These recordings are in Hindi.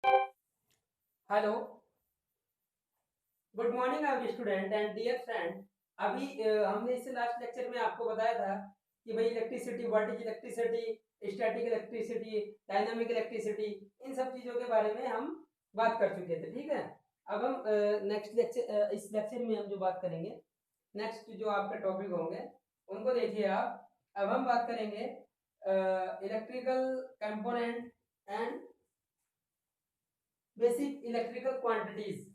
Hello, good morning our student and dear friend. अभी हमने इससे लास्ट लेक्चर में आपको बताया था कि भाई electricity, what is electricity, static electricity, dynamic electricity, इन सब चीज़ों के बारे में हम बात कर चुके थे। ठीक है, अब हम नेक्स्ट लेक्चर, इस लेक्चर में हम जो बात करेंगे, नेक्स्ट जो आपके टॉपिक होंगे उनको देखिए आप। अब हम बात करेंगे electrical component and basic electrical quantities.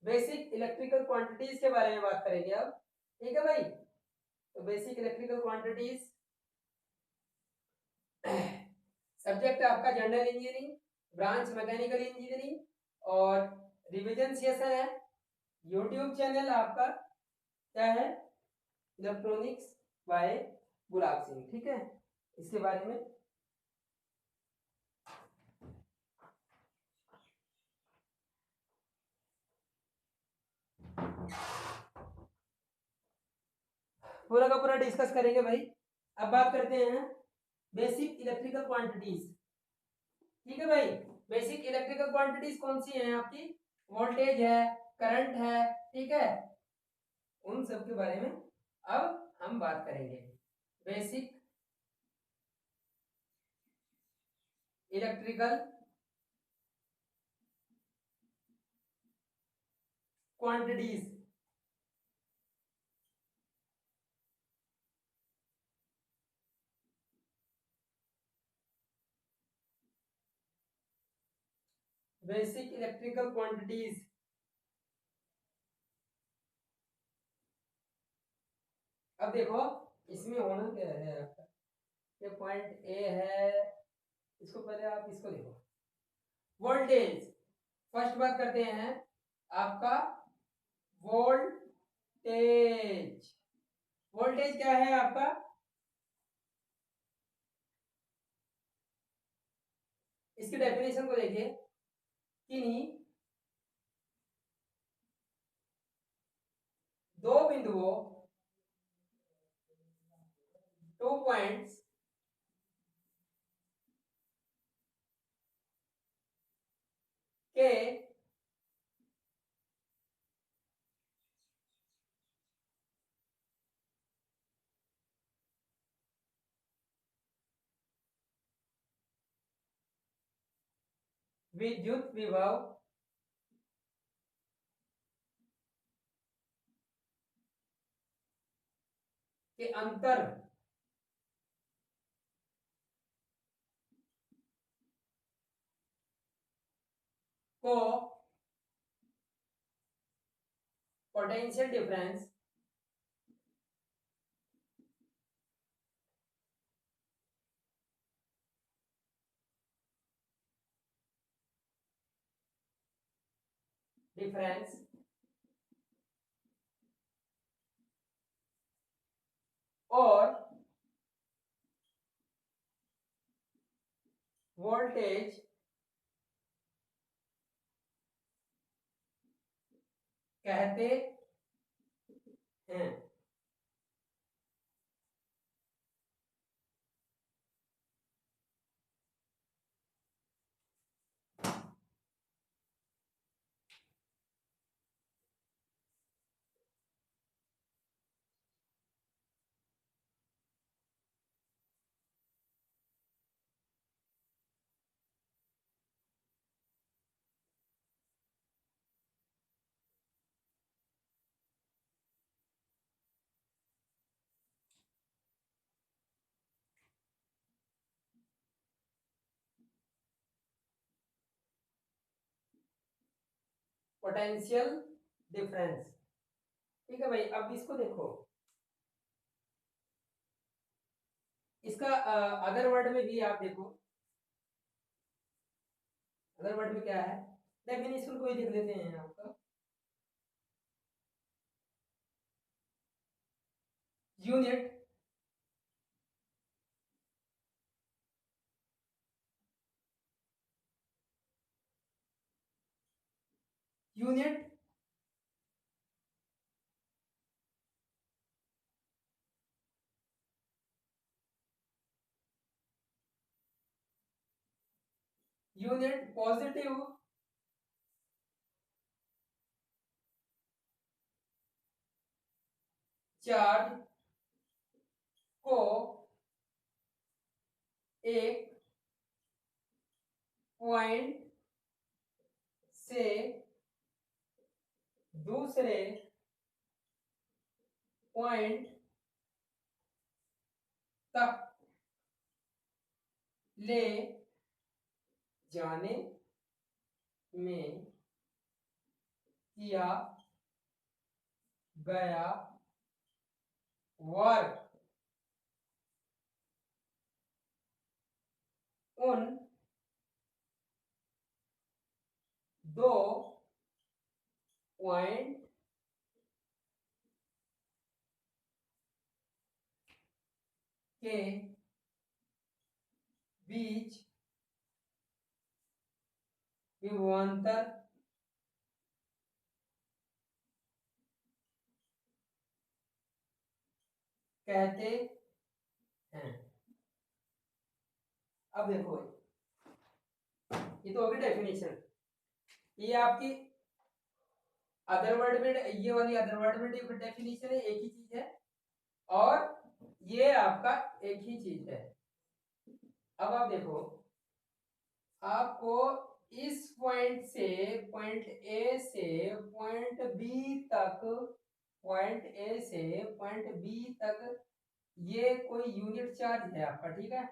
Basic electrical quantities के बारे में बात करेंगे अब। ठीक है भाई, तो बेसिक इलेक्ट्रिकल क्वांटिटीज सब्जेक्ट आपका general engineering, branch mechanical engineering और रिवीजन सेशन है। यूट्यूब चैनल आपका क्या है, इलेक्ट्रॉनिक्स बाय गुलाब सिंह। ठीक है, इसके बारे में पूरा का पूरा डिस्कस करेंगे भाई। अब बात करते हैं बेसिक इलेक्ट्रिकल क्वांटिटीज। ठीक है भाई, बेसिक इलेक्ट्रिकल क्वांटिटीज कौन सी हैं आपकी? वोल्टेज है, करंट है, ठीक है, उन सब के बारे में अब हम बात करेंगे। Basic electrical quantities. Basic electrical quantities. अब देखो, इसमें होना क्या है आपका, ये पॉइंट ए है, इसको पहले आप इसको देखो। वोल्टेज, फर्स्ट बात करते हैं आपका वोल्टेज। वोल्टेज क्या है आपका? इसकी डेफिनेशन को देखिए, किन्हीं दो बिंदुओं, 2 पॉइंट्स के विद्युत विभव के अंतर को पोटेंशियल डिफरेंस डिफरेंस और वोल्टेज कहते हैं। Potential difference. ठीक है भाई, अब इसको देखो, इसका अदर वर्ड में भी आप देखो, अदर वर्ड में क्या है, डेफिनेशन को ही देख लेते हैं आपका। Unit unit unit positive charge को एक पॉइंट से दूसरे पॉइंट तक ले जाने में किया गया वर्क उन दो पॉइंट के बीच विभवांतर कहते हैं। अब देखो ये तो होगी डेफिनेशन, ये आपकी अदरवर्ड में, ये वाली अदरवर्ड में डेफिनेशन है, एक ही चीज है, और ये आपका एक ही चीज है। अब आप देखो, आपको इस पॉइंट से, पॉइंट ए से पॉइंट बी तक, पॉइंट ए से पॉइंट बी तक ये कोई यूनिट चार्ज है आपका, ठीक है,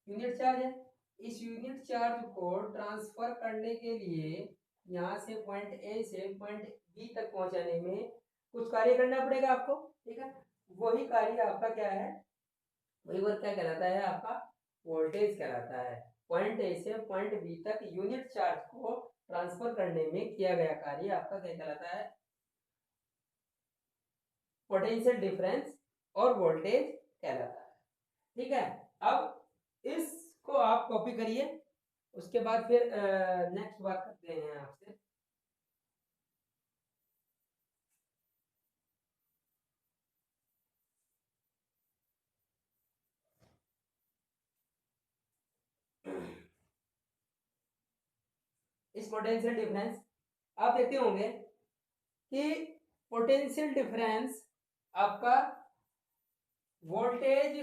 यूनिट चार्ज है। इस यूनिट चार्ज को ट्रांसफर करने के लिए यहाँ से पॉइंट ए से पॉइंट बी तक पहुंचाने में कुछ कार्य करना पड़ेगा आपको, ठीक है। वही कार्य आपका क्या है, वही वर्क क्या कहलाता है आपका, वोल्टेज कहलाता है। पॉइंट ए से पॉइंट बी तक यूनिट चार्ज को ट्रांसफर करने में किया गया कार्य आपका क्या कहलाता है, पोटेंशियल डिफरेंस और वोल्टेज कहलाता है, ठीक है। अब इसको आप कॉपी करिए, उसके बाद फिर नेक्स्ट बात करते हैं आपसे। इस पोटेंशियल डिफरेंस आप देखते होंगे कि पोटेंशियल डिफरेंस आपका वोल्टेज,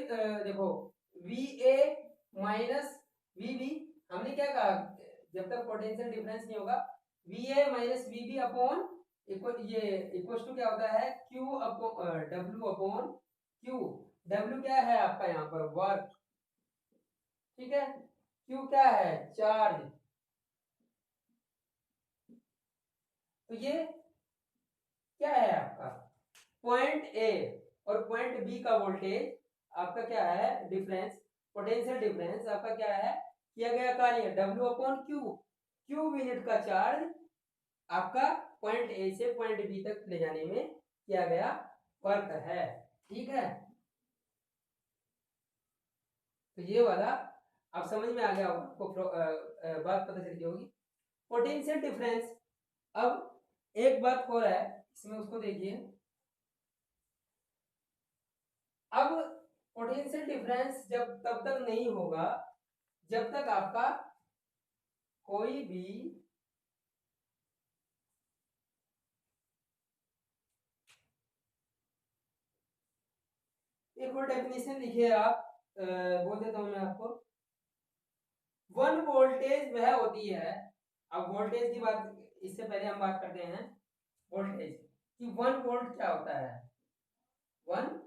देखो V A minus V B, हमने क्या कहा, जब तक पोटेंशियल डिफरेंस नहीं होगा V A minus V B upon ये इक्वल टू क्या होता है, Q upon W upon Q. W क्या है आपका यहाँ पर, वर्क, ठीक है, क्यू क्या है, चार्ज। तो ये क्या है आपका, पॉइंट ए और पॉइंट बी का वोल्टेज आपका क्या है, डिफरेंस, पोटेंशियल डिफरेंस आपका क्या है, किया गया कार्य W upon Q, Q unit का चार्ज आपका पॉइंट ए से पॉइंट बी तक ले जाने में किया गया वर्क है, ठीक है। तो ये वाला आप समझ में आ गया होगा आपको, बात पता चल गई होगी। पोटेंशियल डिफरेंस, अब एक बात हो रहा है इसमें, उसको देखिए। अब पोटेंशियल डिफरेंस जब तब तक नहीं होगा जब तक आपका कोई भी एक और डेफिनेशन लिखिए आप, बोल देता हूं मैं आपको। वन वोल्टेज वह होती है, अब वोल्टेज की बात, इससे पहले हम बात करते हैं वोल्टेज कि वन वोल्ट क्या होता है। वन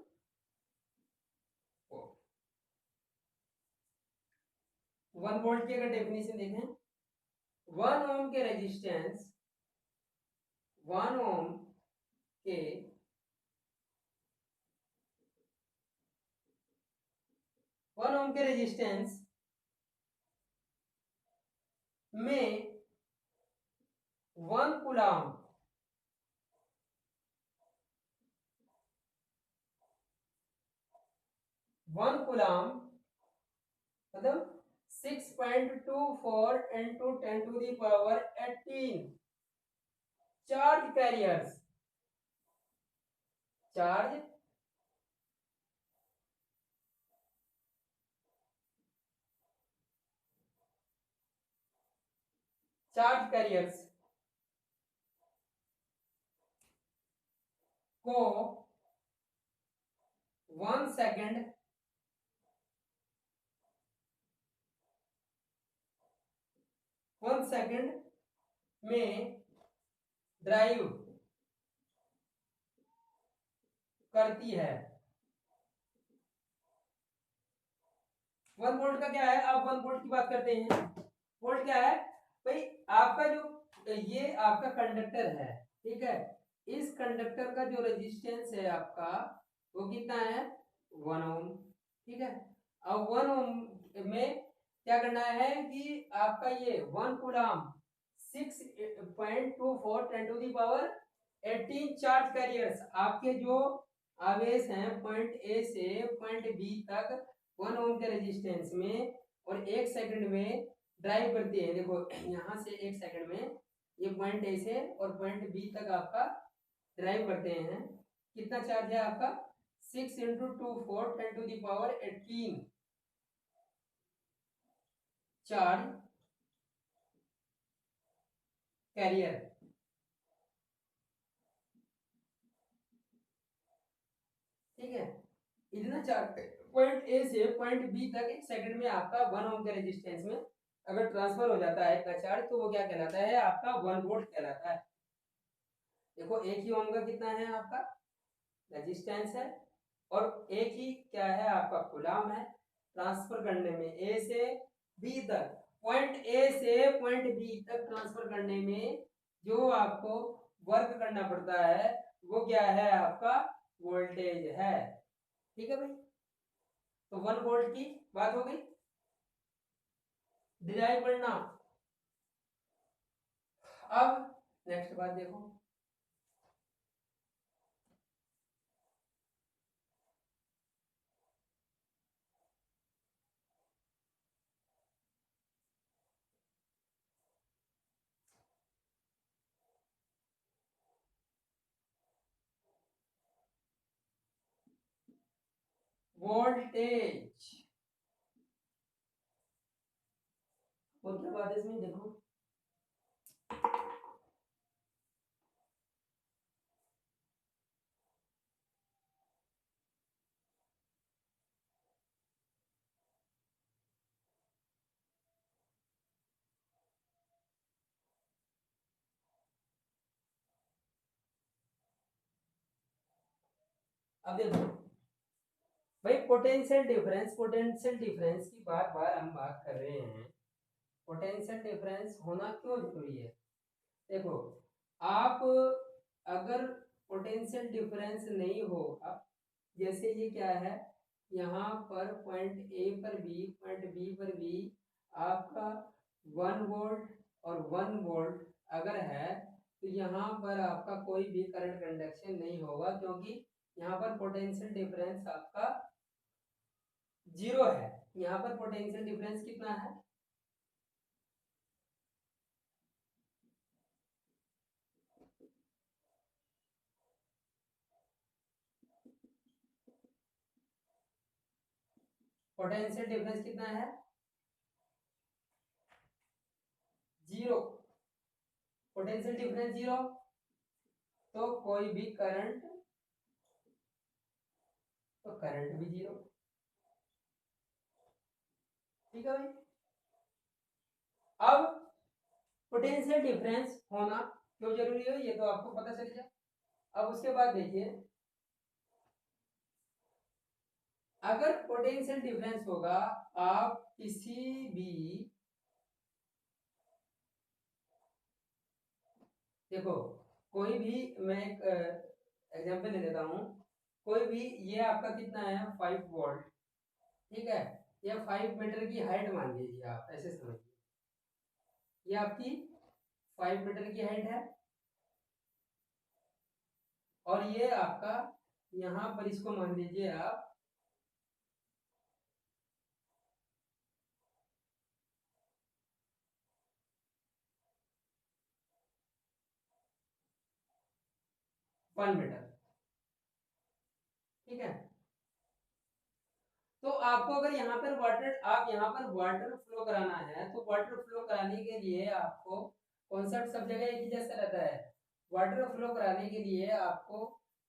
वन वोल्ट की अगर डेफिनेशन देखें, वन ओम के रेजिस्टेंस, वन ओम के वन ओम के रेजिस्टेंस में वन कूलम मतलब 6.24 into 10 to the power 18 charge carriers, charge charge carriers को 1 सेकेंड में ड्राइव करती है। 1 वोल्ट का क्या है, अब 1 वोल्ट की बात करते हैं। वोल्ट क्या है भाई, आपका जो ये आपका कंडक्टर है, ठीक है, इस कंडक्टर का जो रेजिस्टेंस है आपका वो कितना है, 1 ओम, ठीक है। अब 1 ओम में क्या करना है कि आपका ये 1 कूलम 6.24 10⁻18 चार्ज कैरियर्स, आपके जो आवेश हैं पॉइंट ए से पॉइंट बी तक 1 ओम के रेजिस्टेंस में और 1 सेकंड में ड्राइव करती है। देखो यहाँ से 1 सेकंड में ये पॉइंट ए से और पॉइंट बी तक आपका ड्राइव करते हैं। कितना चार्ज है आपका, 6 × 24 10⁻18 चार्ज कैरियर, ठीक है। इतना चार्ज पॉइंट ए से पॉइंट बी तक 1 सेकंड में आपका 1 ओम के रेजिस्टेंस में अगर ट्रांसफर हो जाता है इतना चार्ज, तो वो क्या कहलाता है, आपका 1 वोल्ट कहलाता है। देखो 1 ही ओम का कितना है आपका रेजिस्टेंस है और 1 ही क्या है आपका कूलम है। ट्रांसफर करने में ए से बी तक, पॉइंट ए से पॉइंट बी तक ट्रांसफर करने में जो आपको वर्क करना पड़ता है वो क्या है, आपका वोल्टेज है, ठीक है भाई। तो 1 वोल्ट की बात हो गई, डिराइव करना। अब नेक्स्ट बात देखो, वोल्टेज, और क्या बात है इसमें देखो, अब देखो भाई पोटेंशियल डिफरेंस की बार बार हम बात कर रहे हैं। पोटेंशियल डिफरेंस होना क्यों जरूरी है, देखो आप अगर पोटेंशियल डिफरेंस नहीं होगा, जैसे ये क्या है, यहाँ पर पॉइंट ए पर बी पॉइंट बी पर बी आपका 1 वोल्ट और 1 वोल्ट अगर है, तो यहाँ पर आपका कोई भी करंट कंडक्शन नहीं होगा, क्योंकि यहाँ पर पोटेंशियल डिफरेंस आपका 0 है। यहाँ पर पोटेंशियल डिफरेंस कितना है, पोटेंशियल डिफरेंस कितना है, 0। पोटेंशियल डिफरेंस 0 तो कोई भी करंट, तो करंट भी 0, ठीक है भाई। अब पोटेंशियल डिफरेंस होना क्यों जरूरी है ये तो आपको पता चल गया। अब उसके बाद देखिए, अगर पोटेंशियल डिफरेंस होगा, आप किसी भी, देखो कोई भी, मैं एक एग्जांपल ले लेता हूँ, कोई भी, ये आपका कितना है 5 वोल्ट, ठीक है, ये 5 मीटर की हाइट मान लीजिए, आप ऐसे समझिए, ये आपकी 5 मीटर की हाइट है और ये आपका यहाँ पर इसको मान लीजिए आप 1 मीटर, ठीक है। तो आपको अगर यहाँ पर वाटर, आप यहाँ पर वाटर फ्लो कराना है, तो वाटर फ्लो कराने के लिए आपको कॉन्सेप्ट सब जगह एक ही जैसा रहता है। वाटर फ्लो कराने के लिए आपको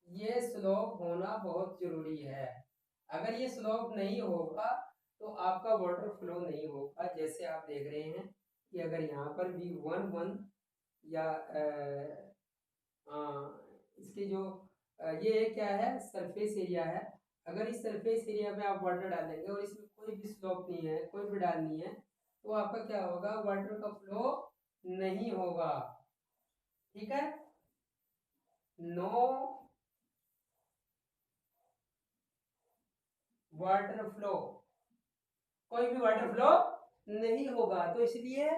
ये स्लोप होना बहुत जरूरी है। अगर ये स्लोप नहीं होगा तो आपका वाटर फ्लो नहीं होगा। जैसे आप देख रहे हैं कि अगर यहाँ पर भी 1 1 या इसके जो ये क्या है, सरफेस एरिया है। अगर इस सरफेस एरिया पे आप वाटर डालेंगे और इसमें कोई भी स्लोप नहीं है, कोई भी डाल नहीं है, तो आपका क्या होगा, वाटर का फ्लो नहीं होगा। ठीक है, नो वाटर फ्लो, कोई भी वाटर फ्लो नहीं होगा। तो इसलिए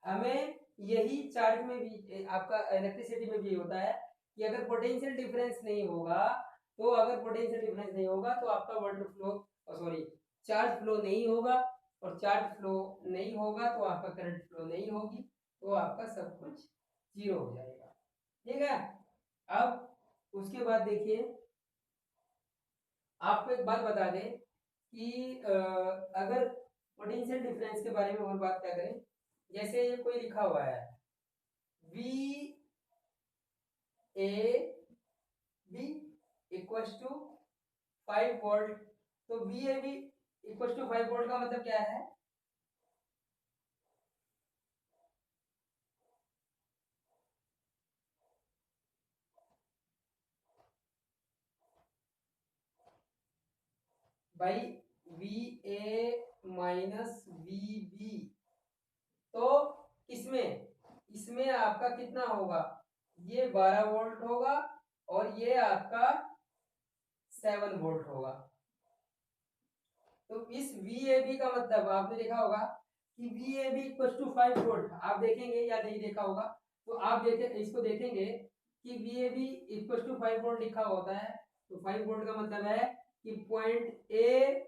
हमें यही चार्ज में भी, आपका इलेक्ट्रिसिटी में भी होता है कि अगर पोटेंशियल डिफरेंस नहीं होगा, तो अगर पोटेंशियल डिफरेंस नहीं होगा तो आपका water flow, sorry, charge flow नहीं होगा, और चार्ज फ्लो नहीं होगा तो आपका करंट फ्लो नहीं होगी, तो आपका सब कुछ जीरो हो जाएगा। ठीक है, अब उसके बाद देखिए, आपको एक बात बता दें कि अगर पोटेंशियल डिफरेंस के बारे में और बात क्या करें, जैसे ये कोई लिखा हुआ है V A B equals to 5 volt. तो V A B equals to 5 volt का मतलब क्या है, भाई V A minus V B. तो इसमें इसमें आपका कितना होगा, ये 12 वोल्ट होगा और ये आपका 7 वोल्ट होगा। तो इस VAB का मतलब आपने देखा होगा कि VAB इक्वल टू 5 वोल्ट, आप देखेंगे या नहीं देखा होगा, तो आप देखे इसको देखेंगे कि VAB इक्वल टू 5 वोल्ट लिखा होता है। तो 5 वोल्ट का मतलब है कि पॉइंट ए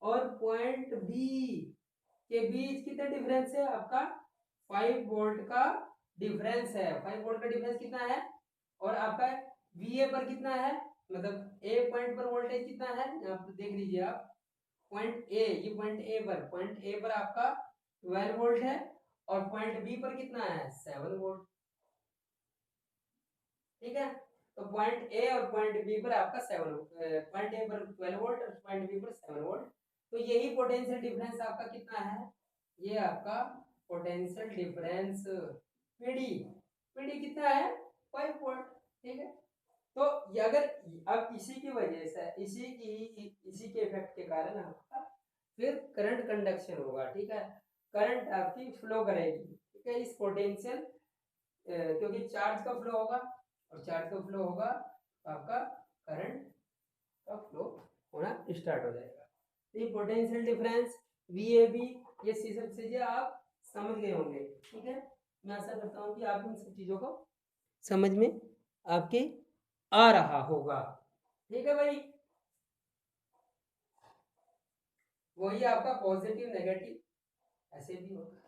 और पॉइंट बी के बीच कितना डिफरेंस है आपका, 5 वोल्ट का डिफरेंस है। 5 वोल्ट का डिफरेंस कितना है, और आपका VA पर कितना है, मतलब ए पॉइंट पर वोल्टेज कितना है, यहाँ पर देख लीजिए आप, पॉइंट ए, ये पॉइंट ए पर आपका 12 वोल्ट है, और पॉइंट बी पर कितना है, 7 वोल्ट। ठीक है, तो पॉइंट ए और पॉइंट बी पर आपका 7, पॉइंट ए पर 12 वोल्ट और पॉइंट बी पर 7 वोल्ट। तो यही पोटेंशियल डिफरेंस आपका कितना है, ये आपका पोटेंशियल डिफरेंस पीडी, पीडी कितना है, 5 वोल्ट। ठीक है, तो ये अगर, अब इसी की वजह से, इसी के इफेक्ट के कारण आपका फिर करंट कंडक्शन होगा। ठीक है, करंट आपकी फ्लो करेगी। ठीक है, इस पोटेंशियल, क्योंकि चार्ज का फ्लो होगा, और चार्ज का फ्लो होगा तो आपका करंट का फ्लो होना स्टार्ट हो जाएगा। तो ये पोटेंशियल डिफरेंस VAB, ये सब चीजें आप समझ गए होंगे। ठीक है, मैं आशा करता हूँ कि आप इन सब चीजों को समझ में आपके आ रहा होगा। ठीक है भाई, वही आपका पॉजिटिव नेगेटिव ऐसे भी होगा।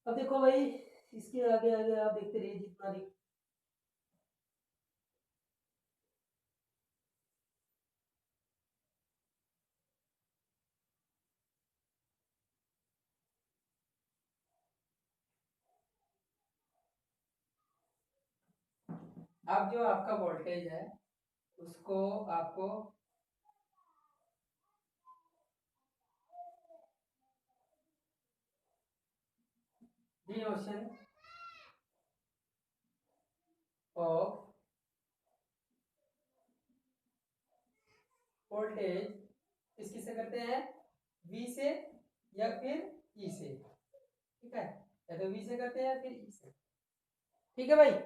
अब देखो भाई, इसके आगे आगे आप देखते रहिए जितना भी। अब जो आपका वोल्टेज है उसको आपको डिनोशन ऑफ वोल्टेज किस किससे करते हैं, V से या फिर E से, ठीक है, या तो V से करते हैं या फिर E से, ठीक है भाई।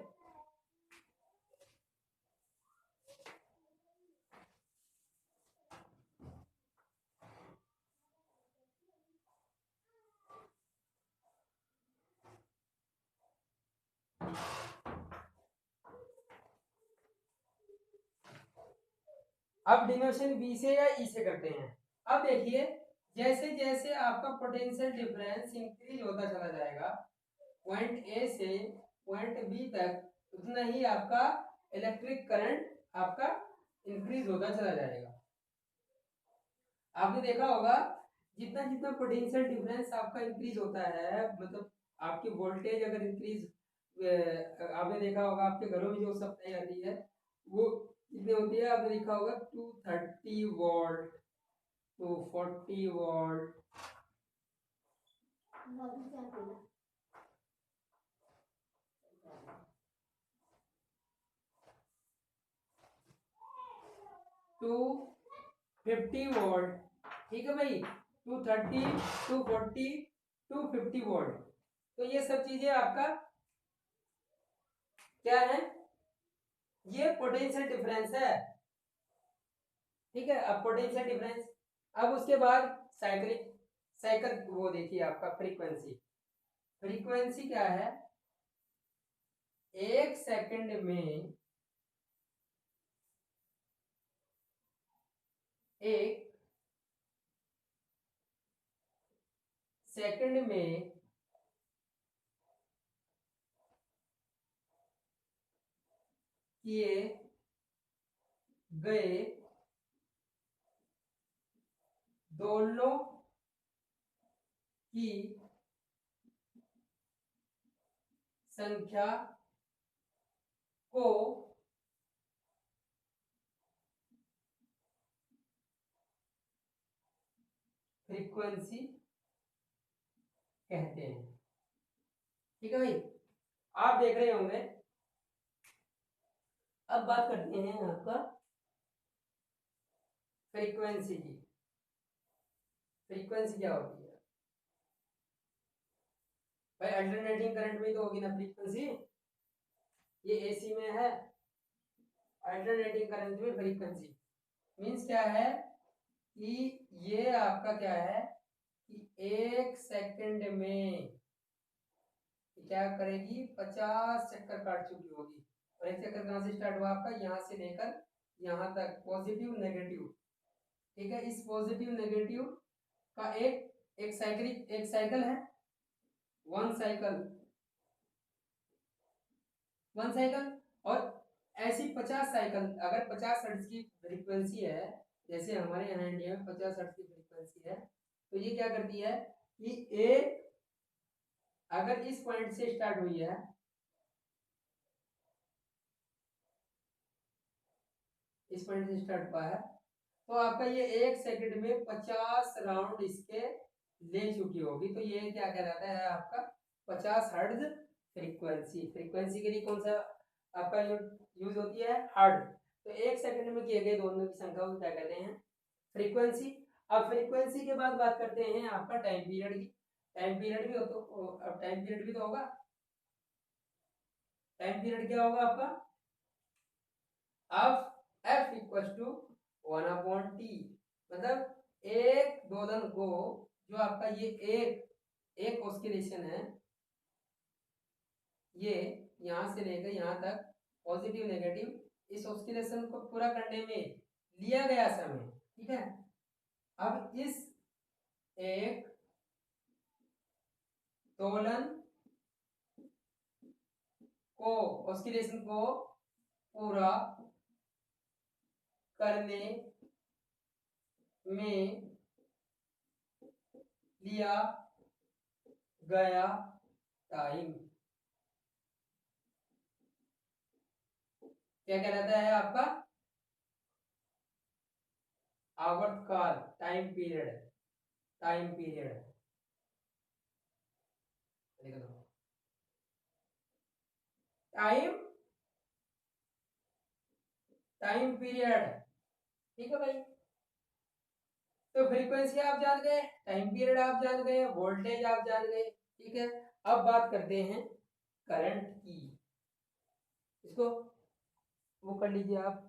अब डिनोशन V से या E से करते हैं। अब देखिए जैसे जैसे आपका पोटेंशियल डिफरेंस इंक्रीज होता चला जाएगा पॉइंट ए से पॉइंट बी तक, उतना ही आपका इलेक्ट्रिक करंट आपका इंक्रीज होता चला जाएगा। आपने देखा होगा जितना जितना पोटेंशियल डिफरेंस आपका इंक्रीज होता है, मतलब आपकी वोल्टेज अगर इंक्रीज, आपने देखा होगा आपके घरों में जो सप्लाई आती है वो कितनी होती है, आपने देखा होगा 230 वोल्ट, 240 वोल्ट, 250 वोल्ट, ठीक है भाई, 230, 240, 250 वोल्ट। तो ये सब चीजें आपका क्या है, ये पोटेंशियल डिफरेंस है, ठीक है। अब पोटेंशियल डिफरेंस, अब उसके बाद साइक्लिक साइकिल, वो देखिए आपका फ्रीक्वेंसी, फ्रीक्वेंसी क्या है, एक सेकंड में एक सेकंड में किए गए दोनों की संख्या को फ्रीक्वेंसी कहते हैं, ठीक है भाई। आप देख रहे होंगे, अब बात करते हैं आपका फ्रीक्वेंसी की। फ्रीक्वेंसी क्या होती है भाई, अल्टरनेटिंग करंट में तो होगी ना फ्रीक्वेंसी, ये एसी में है, अल्टरनेटिंग करंट में फ्रीक्वेंसी मींस क्या है कि ये आपका क्या है कि एक सेकंड में क्या करेगी, 50 चक्कर काट चुकी होगी, और एक चक्कर कहां से स्टार्ट हुआ आपका, यहां से लेकर यहां तक, पॉजिटिव नेगेटिव, ठीक है। इस पॉजिटिव नेगेटिव का एक साइकिल है, वन साइकिल, वन साइकिल, और ऐसी 50 साइकिल, अगर 50 हर्ट्ज की फ्रीक्वेंसी है, जैसे हमारे यहाँ इंडिया में 50 हर्ट्ज की फ्रीक्वेंसी है, तो ये क्या करती है कि एक, अगर इस पॉइंट से स्टार्ट हुई है, इस पॉइंट से स्टार्ट हुआ है, तो आपका ये एक सेकंड में 50 राउंड इसके ले चुकी होगी, तो ये क्या कहलाता है आपका 50 हर्ट्ज फ्रीक्वेंसी। फ्रीक्वेंसी के लिए कौन सा आपका यूज होती है, हर्ट्ज। तो एक सेकंड में किए गए दोनों की संख्या को क्या कहते हैं, फ्रीक्वेंसी। अब फ्रीक्वेंसी के बाद बात करते हैं आपका टाइम पीरियड की। टाइम पीरियड भी हो तो, अब टाइम पीरियड भी तो होगा, टाइम पीरियड क्या होगा आपका, अब एफ इक्वल टू 1/t, मतलब एक दोलन को, जो आपका ये एक ऑस्किलेशन है, ये यहां से लेकर यहां तक पॉजिटिव नेगेटिव, इस ऑस्किलेशन को पूरा करने में लिया गया समय, ठीक है। अब इस एक दोलन को, ऑस्किलेशन को पूरा करने में लिया गया टाइम क्या कहलाता है आपका, आवर्तकाल, time period, time period. Time time period, ठीक है भाई। तो फ्रीक्वेंसी आप जान गए, टाइम पीरियड आप जान गए, वोल्टेज आप जान गए, ठीक है। अब बात करते हैं करंट की। इसको वो कर लीजिए आप।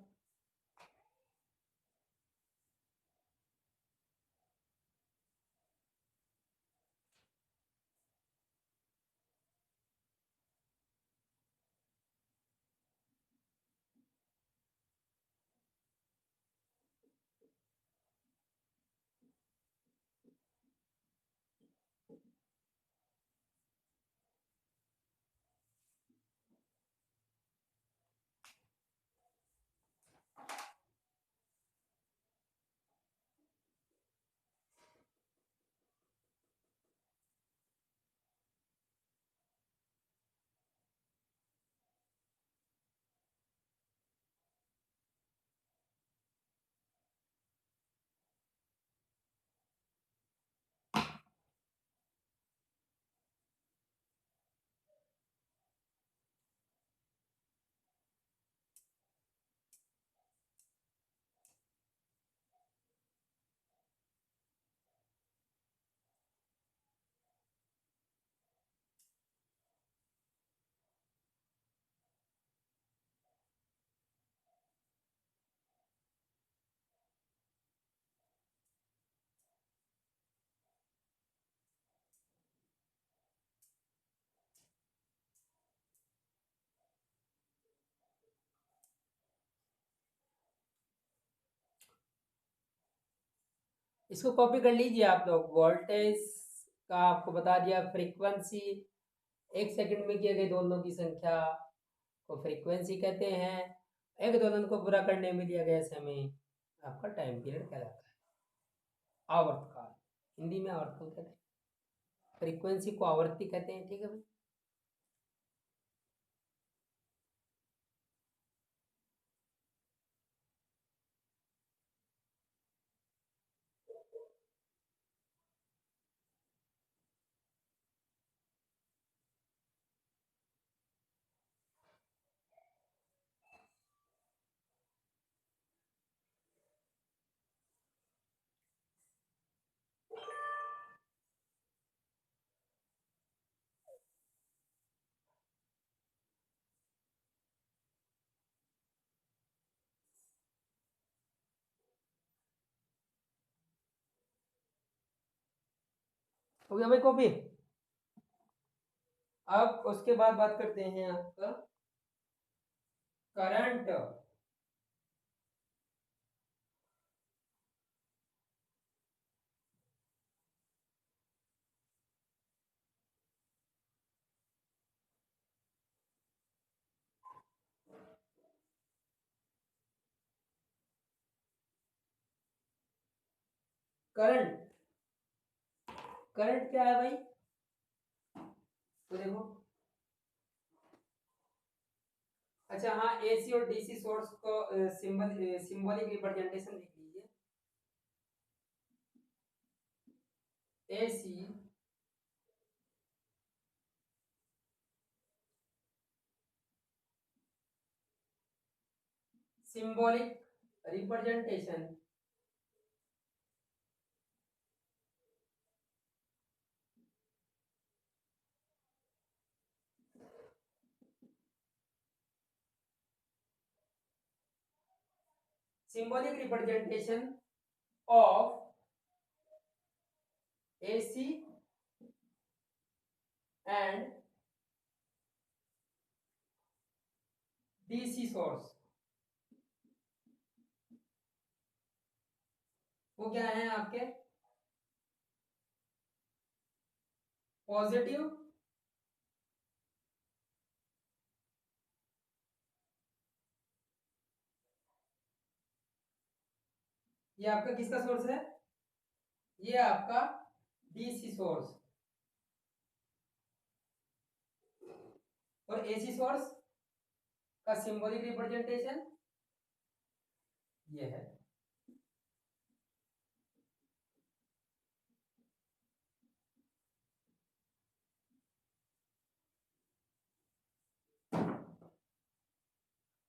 इसको कॉपी कर लीजिए आप लोग। वोल्टेज का आपको बता दिया, फ्रीक्वेंसी, एक सेकंड में किए गए दोलनों की संख्या को फ्रीक्वेंसी कहते हैं। एक दोलन को पूरा करने में दिया गया समय आपका टाइम पीरियड कहलाता है। आवर्तकाल, हिंदी में आवर्तकाल कहते हैं, फ्रीक्वेंसी को आवर्ती कहते हैं, ठीक है भाई। हो गया भाई कॉपी। अब उसके बाद बात करते हैं आपका करंट। करंट, करंट क्या है भाई, तो देखो। अच्छा हाँ, एसी और डीसी सोर्स को सिंबलिक रिप्रेजेंटेशन लिख लीजिए। AC symbolic representation symbolic representation of AC and DC source। वो क्या है आपके, पॉजिटिव ये आपका किसका सोर्स है, ये आपका डीसी सोर्स। और एसी सोर्स का सिंबॉलिक रिप्रेजेंटेशन ये है।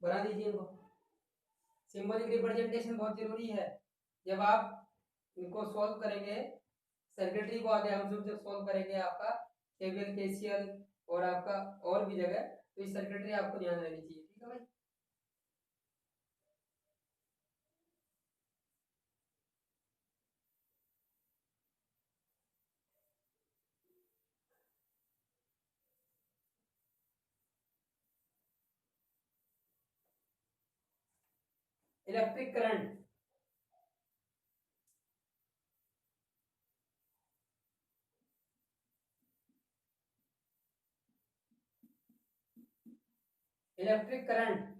बना दीजिए इनको। सिंबॉलिक रिप्रेजेंटेशन बहुत जरूरी है। जब आप इनको सॉल्व करेंगे, सर्किटरी को आगे हम जब सॉल्व करेंगे आपका केवीएल केसीएल और आपका और भी जगह, तो इस सर्किटरी आपको ध्यान रहनी चाहिए। ठीक है भाई। Electric current, electric current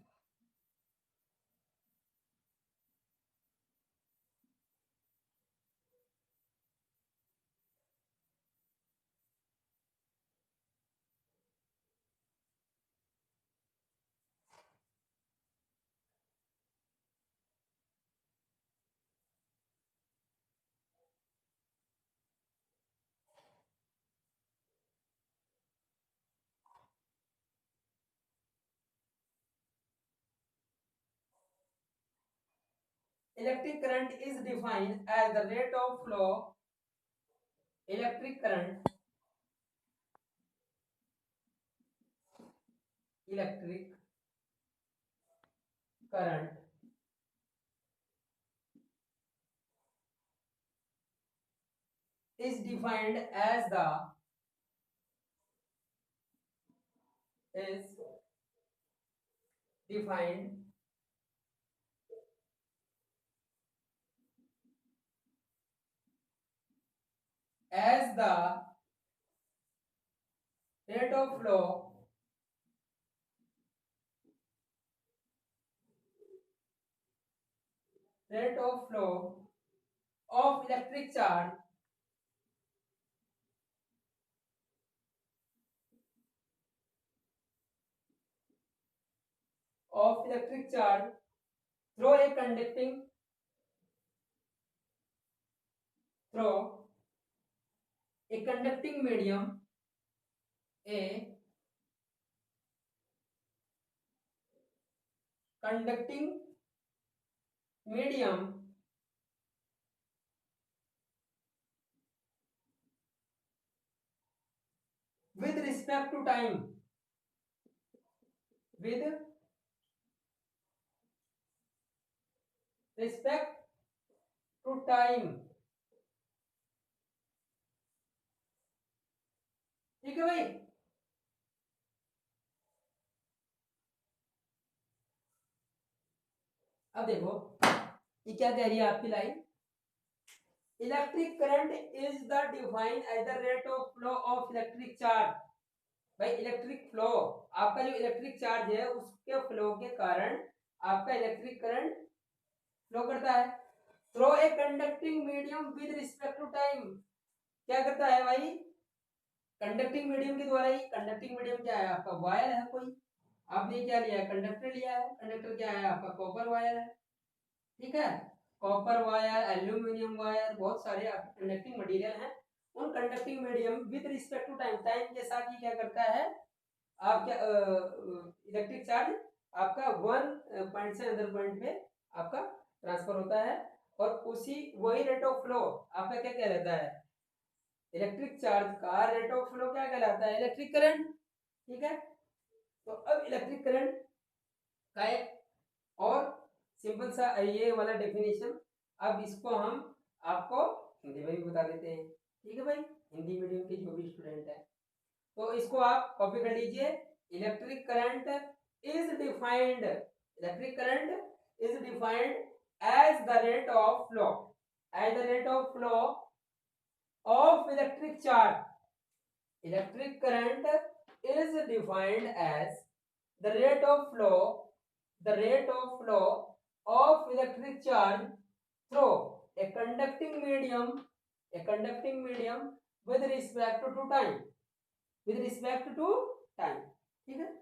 electric current is defined as the rate of flow. Electric current, electric current is defined as the is defined as the rate of flow of electric charge through a conducting through a conducting medium, a conducting medium with respect to time, with respect to time। ठीक है भाई। अब देखो ये क्या कह रही है आपकी line, electric current is the define as the rate of flow of electric charge. भाई इलेक्ट्रिक फ्लो, आपका जो इलेक्ट्रिक चार्ज है उसके फ्लो के कारण आपका इलेक्ट्रिक करंट फ्लो करता है through a conducting medium with respect to time. क्या करता है भाई, कंडक्टिंग मीडियम के द्वारा ही। कंडक्टिंग मीडियम क्या है आपका, वायर है कोई, आपने क्या लिया है, कंडक्टर लिया है। कंडक्टर क्या है आपका, कॉपर वायर है। ठीक है, कॉपर वायर, एल्यूमिनियम वायर, बहुत सारे कंडक्टिंग मटेरियल हैं। उन conducting medium with respect to time, time के साथ ही क्या करता है, आप क्या इलेक्ट्रिक चार्ज आपका वन पॉइंट से अदर पॉइंट पे आपका ट्रांसफर होता है। और उसी वही रेट ऑफ फ्लो आपका क्या कहलाता है, इलेक्ट्रिक चार्ज का रेट ऑफ फ्लो क्या कहलाता है, इलेक्ट्रिक करंट। ठीक है, तो अब इलेक्ट्रिक करंट का एक और सिंपल सा ये वाला डेफिनेशन, अब इसको हम आपको हिंदी में भी बता देते हैं। ठीक है भाई, हिंदी मीडियम के जो भी स्टूडेंट है तो इसको आप कॉपी कर लीजिए। Electric current is defined, electric current is defined as the rate of flow, as the rate of flow of electric charge. Electric current is defined as the rate of flow, the rate of flow of electric charge through a conducting medium, a conducting medium with respect to time, with respect to time। ठीक है,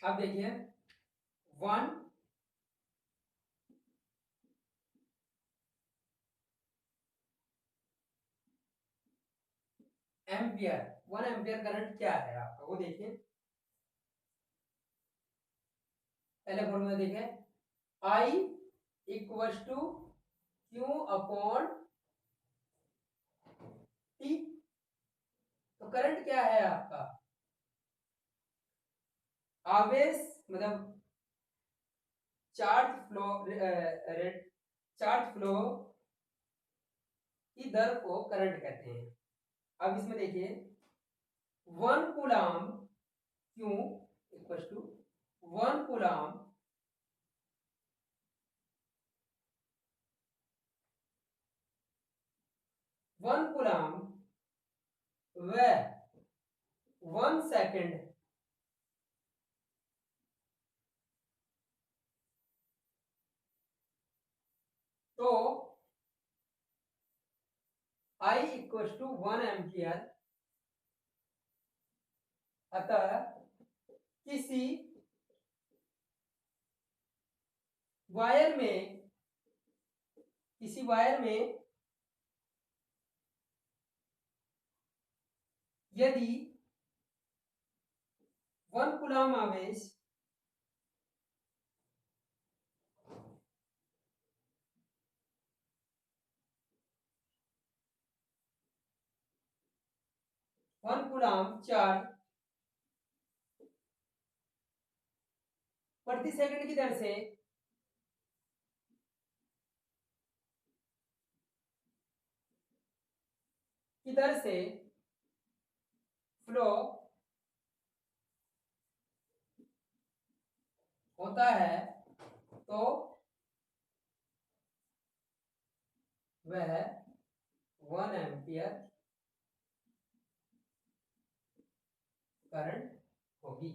अब देखिए 1 एम्पियर, 1 एम्पियर करंट क्या है आपका वो देखिए। पहले फॉर्मूला देखिए, I equal to Q upon T। तो करंट क्या है आपका, आवेश मतलब charge flow rate, charge flow की दर को करंट कहते हैं। अब इसमें देखिए 1 coulomb Q equal to 1 coulomb व 1 सेकेंड तो I इक्वल टू 1 एम्पियर। अतः किसी वायर में यदि 1 कूलाम आवेश 1 कूलाम चार्ज प्रति सेकंड की दर से फ्लो होता है तो वह 1 एम्पियर करंट होगी।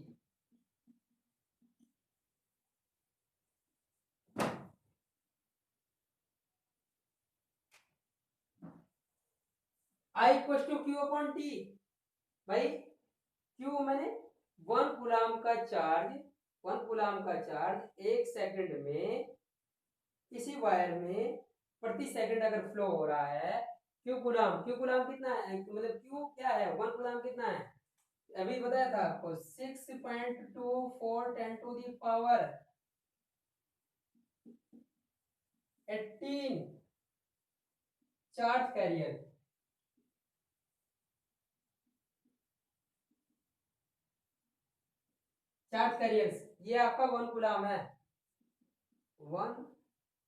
I equal to Q upon T, भाई Q मैंने 1 कूलाम का चार्ज, 1 कूलाम का चार्ज 1 सेकंड में किसी वायर में प्रति सेकंड अगर फ्लो हो रहा है, Q कूलाम कितना है, मतलब Q क्या है, 1 कूलाम कितना है, अभी बताया था आपको 6.24 10 to the power 18 charge carrier. Charge carriers ये आपका 1 कूलाम है, 1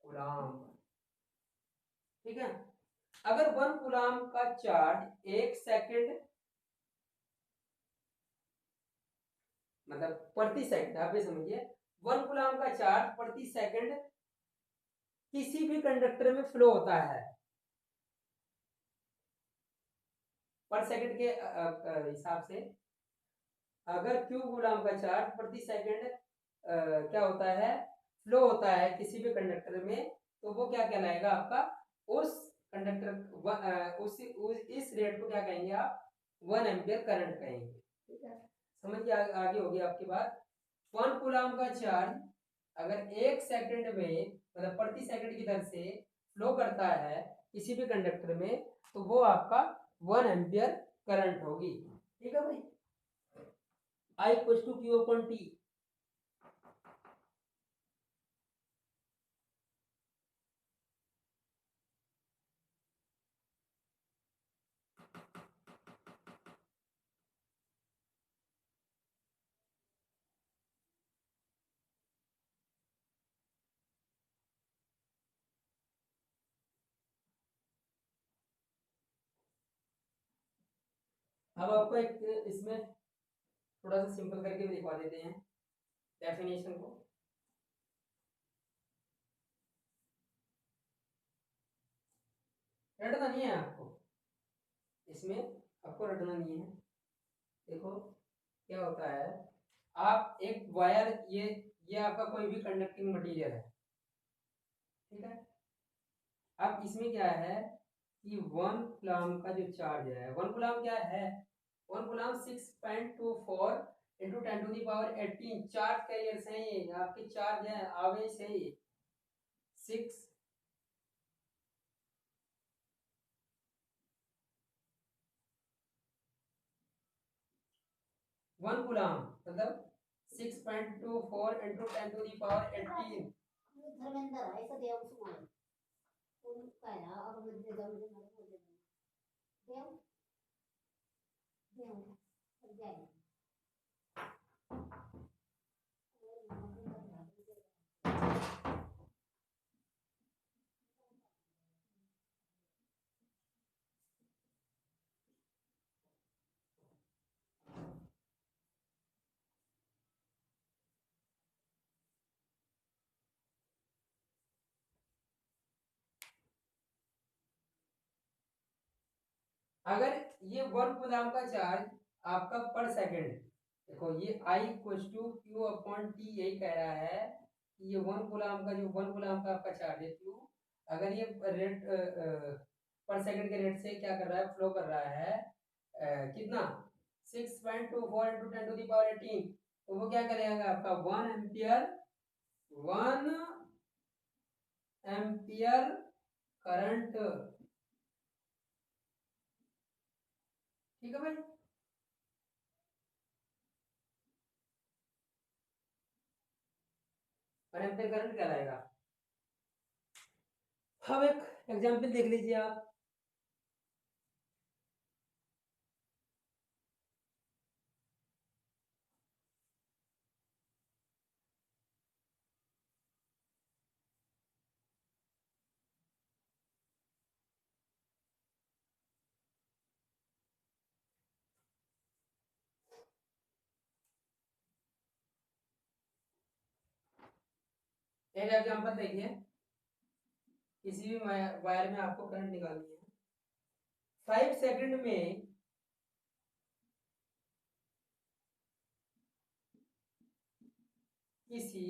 कूलाम, ठीक है। अगर 1 कूलाम का चार्ज 1 सेकंड मतलब प्रति सेकंड, आप ये समझिए 1 कूलाम का चार्ज प्रति सेकंड किसी भी कंडक्टर में फ्लो होता है, पर सेकंड के हिसाब से। अगर Q कूलाम का चार्ज प्रति सेकंड क्या होता है, फ्लो होता है किसी भी कंडक्टर में, तो वो क्या कहलाएगा आपका, उस कंडक्टर इस रेट को क्या कहेंगे आप, 1 एम्पियर करंट कहेंगे, ठीक है। समझ के आगे होगी आपकी बात। 1 कूलाम का चार्ज अगर 1 सेकंड में मतलब प्रति सेकंड की दर से फ्लो करता है किसी भी कंडक्टर में, तो वो आपका 1 एम्पियर करंट होगी, ठीक है भाई। I equal to Q upon T। अब आपको एक इसमें थोड़ा सा सिंपल करके भी दिखा देते हैं डेफिनेशन को। रटना नहीं है आपको, इसमें आपको रटना नहीं है। देखो क्या होता है, आप एक वायर, ये आपका कोई भी कंडक्टिंग मटेरियल है, ठीक है। अब इसमें क्या है कि 1 कूलाम का जो चार्ज है, 1 कूलाम क्या है, 1 कूलाम 6.24 इंटू 10⁻18 चार्ज कैरियर्स हैं, ये आपके चार्ज है, आवेश है ये 6 1 कूलम, मतलब 6.24 इंटू 10⁻18। धर्मेंद्र ऐसा देव सुमन कोण काय ना आपण मध्ये जाऊन देव देव जाय अगर ये 1 कूलम का चार्ज आपका पर सेकंड, देखो ये I equal to Q upon T, यही कह रहा है कि ये 1 कूलम का, जो 1 कूलम का आपका चार्ज है क्यू, अगर ये रेट पर सेकंड के रेट से क्या कर रहा है, फ्लो कर रहा है कितना 6.24 इंटू 10⁻18, तो वो क्या करेगा आपका 1 एम्पियर, 1 एम्पियर करंट। ठीक है भाई, और एम्पियर करंट कहलाएगा। अब एक एग्जांपल देख लीजिए आप, एक एग्जांपल देखिए, किसी भी वायर में आपको करंट निकालनी है, 5 सेकंड में किसी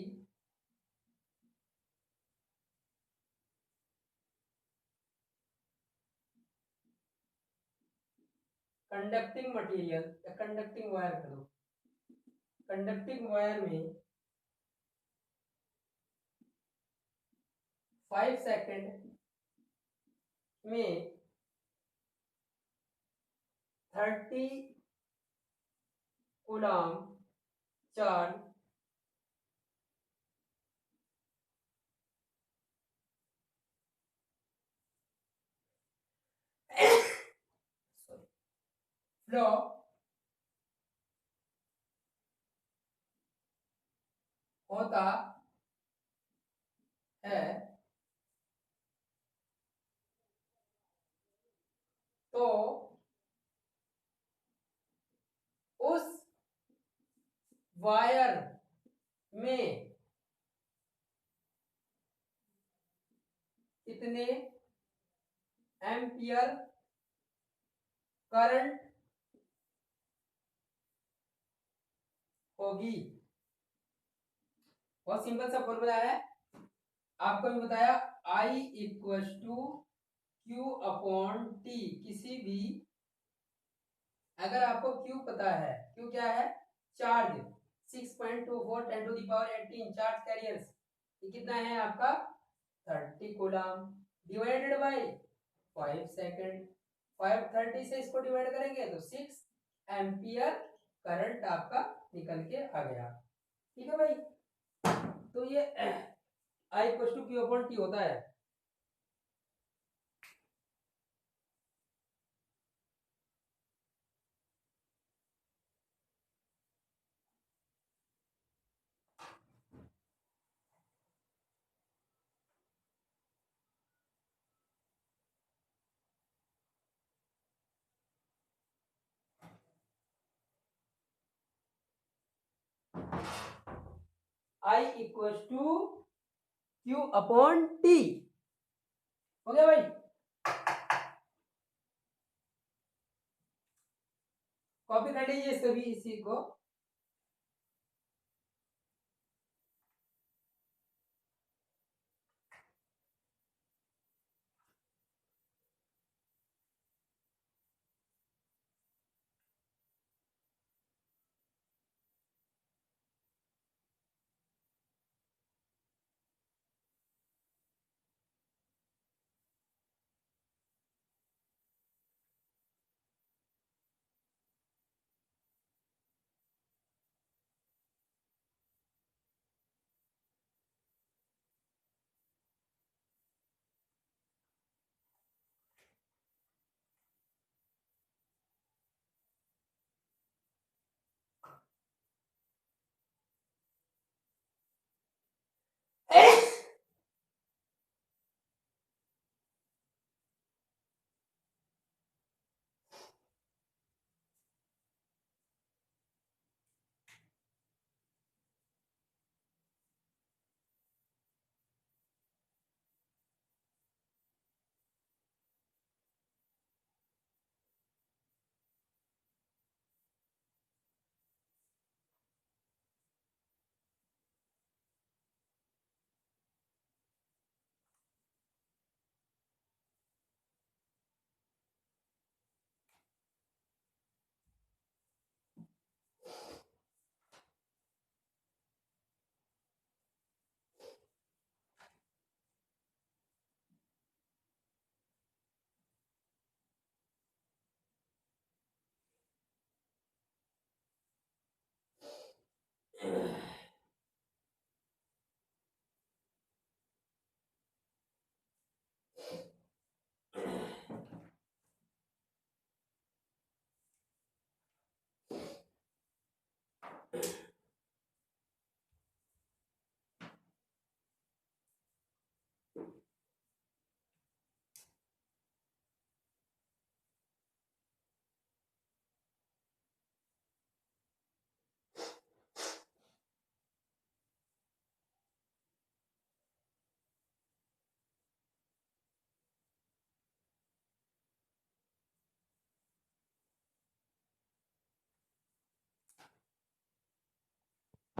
कंडक्टिंग मटेरियल या कंडक्टिंग वायर करो, कंडक्टिंग वायर में 5 सेकंड में 30 कूलम चार्ज फ्लो होता है, तो उस वायर में कितने एम्पियर करंट होगी। बहुत सिंपल सा फॉर्मूला है, आपको भी बताया, I equal to Q upon T. किसी भी, अगर आपको क्यू पता है, क्यू क्या है, चार्ज 6.24 10⁻18 चार्ज कैरियर्स, ये कितना है आपका 30 कूलम, डिवाइडेड बाय 5 सेकंड, 530 से इसको डिवाइड करेंगे तो 6 एम्पियर करंट आपका निकल के आ गया। ठीक है भाई, तो ये I equal to Q upon T होता है। I equal to Q upon T, हो गया भाई। कॉपी कर लीजिए सभी इसी को।